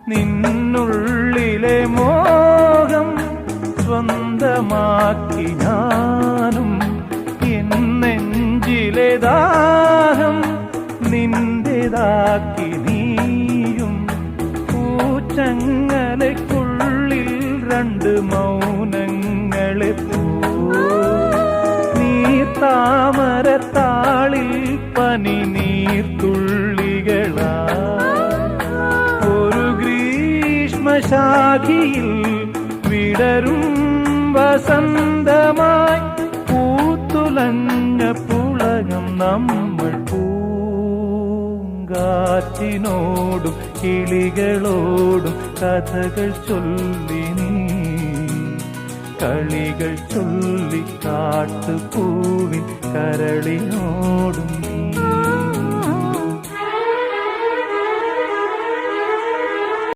നിന്നുള്ളിലെ മോഹം സ്വന്തമാക്കി ഞാനും, എൻ നെഞ്ചിലെ ദാഹം നിന്റേതാക്കി നീയും. പൂച്ചങ്ങലയ്ക്കുള്ളിൽ രണ്ട് മൗനങ്ങളെ നീർത്താമരത്താളിൽ പനി നീർത്തുള്ളികളാ. ഒരു ഗ്രീഷ്മശാഖിയിൽ വിടരും വസന്തമായി പൂത്തുലഞ്ഞ പുളകം നമ്മൾ. പൂങ്കാറ്റിനോടും കിളികളോടും കഥകൾ ചൊല്ലി നീ, കളികൾ ചൊല്ലി കാട്ടുപൂവിൻ കരളിനോടും